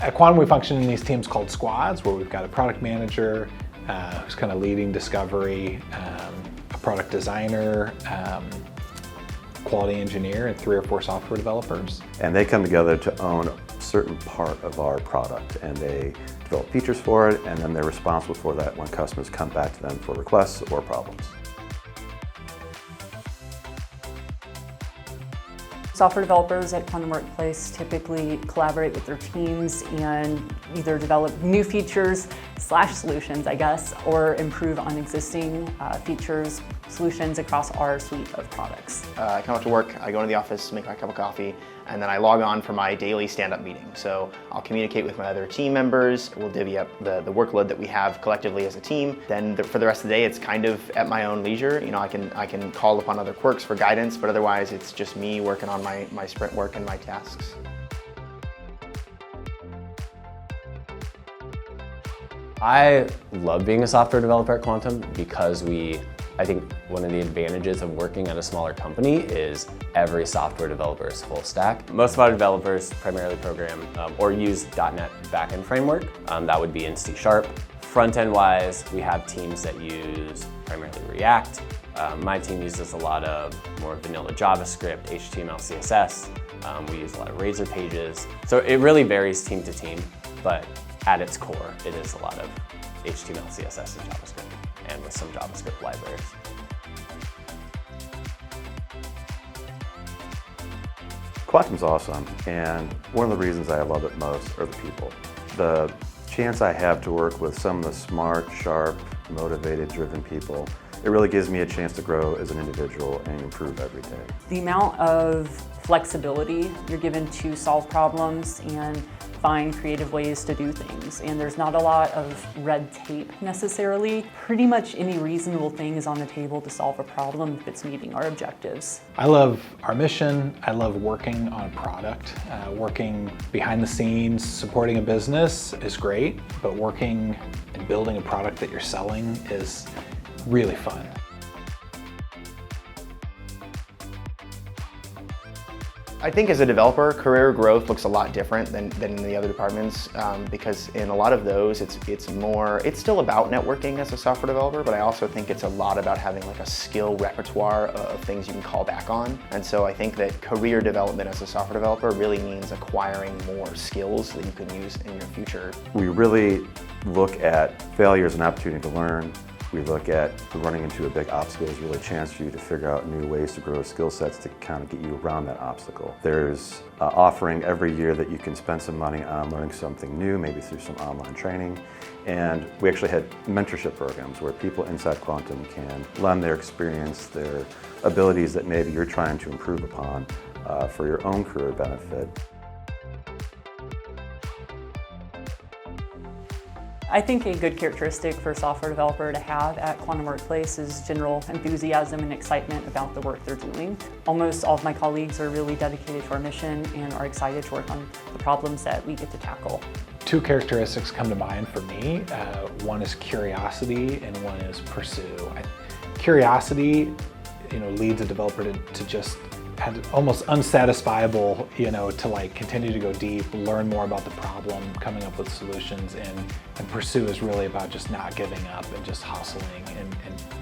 At Quantum, we function in these teams called squads, where we've got a product manager who's kind of leading discovery, a product designer, quality engineer, and 3 or 4 software developers. And they come together to own a certain part of our product, and they develop features for it, and then they're responsible for that when customers come back to them for requests or problems. Software developers at Quantum Workplace typically collaborate with their teams and either develop new features / solutions, I guess, or improve on existing features, solutions across our suite of products. I come up to work, I go into the office, make my cup of coffee, and then I log on for my daily stand-up meeting. So I'll communicate with my other team members, we'll divvy up the workload that we have collectively as a team. Then for the rest of the day, it's kind of at my own leisure. You know, I can call upon other quirks for guidance, but otherwise it's just me working on my sprint work and my tasks. I love being a software developer at Quantum because I think one of the advantages of working at a smaller company is every software developer is full stack. Most of our developers primarily program or use .NET backend framework. That would be in C#. Front-end wise, we have teams that use primarily React. My team uses a lot of more vanilla JavaScript, HTML, CSS. We use a lot of Razor pages. So it really varies team to team, but at its core, it is a lot of HTML, CSS, and JavaScript, and with some JavaScript libraries. Quantum's awesome, and one of the reasons I love it most are the people. The chance I have to work with some of the smart, sharp, motivated, driven people, it really gives me a chance to grow as an individual and improve every day. The amount of flexibility you're given to solve problems and find creative ways to do things. And there's not a lot of red tape necessarily. Pretty much any reasonable thing is on the table to solve a problem if it's meeting our objectives. I love our mission. I love working on a product. Working behind the scenes, supporting a business is great, but working and building a product that you're selling is really fun. I think as a developer, career growth looks a lot different than in the other departments because in a lot of those, it's still about networking as a software developer, but I also think it's a lot about having like a skill repertoire of things you can call back on. And so I think that career development as a software developer really means acquiring more skills that you can use in your future. We really look at failure as an opportunity to learn. We look at running into a big obstacle as really a chance for you to figure out new ways to grow skill sets to kind of get you around that obstacle. There's offering every year that you can spend some money on learning something new, maybe through some online training. And we actually had mentorship programs where people inside Quantum can lend their experience, their abilities that maybe you're trying to improve upon for your own career benefit. I think a good characteristic for a software developer to have at Quantum Workplace is general enthusiasm and excitement about the work they're doing. Almost all of my colleagues are really dedicated to our mission and are excited to work on the problems that we get to tackle. 2 characteristics come to mind for me. One is curiosity and one is pursue. Curiosity, leads a developer to just have almost unsatisfiable, to like continue to go deep, learn more about the problem, coming up with solutions, and pursue is really about just not giving up and just hustling and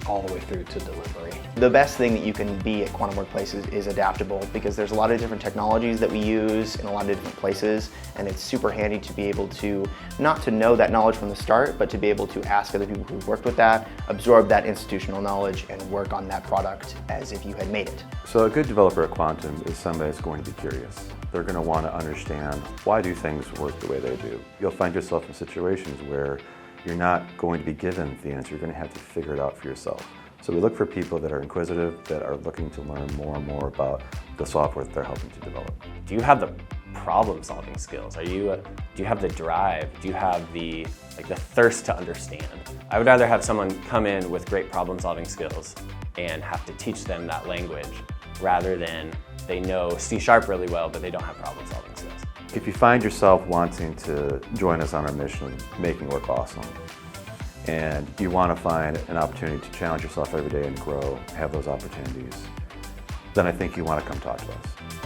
all the way through to delivery. The best thing that you can be at Quantum Workplace is adaptable, because there's a lot of different technologies that we use in a lot of different places, and it's super handy to be able to, not to know that knowledge from the start, but to be able to ask other people who've worked with that, absorb that institutional knowledge, and work on that product as if you had made it. So a good developer at Quantum is somebody that's going to be curious. They're going to want to understand, why do things work the way they do? You'll find yourself in situations where you're not going to be given the answer, you're going to have to figure it out for yourself. So we look for people that are inquisitive, that are looking to learn more and more about the software that they're helping to develop. Do you have the problem-solving skills? Do you have the drive? Do you have the thirst to understand? I would rather have someone come in with great problem-solving skills and have to teach them that language, rather than they know C# really well, but they don't have problem-solving skills. If you find yourself wanting to join us on our mission of making work awesome, and you want to find an opportunity to challenge yourself every day and grow, have those opportunities, then I think you want to come talk to us.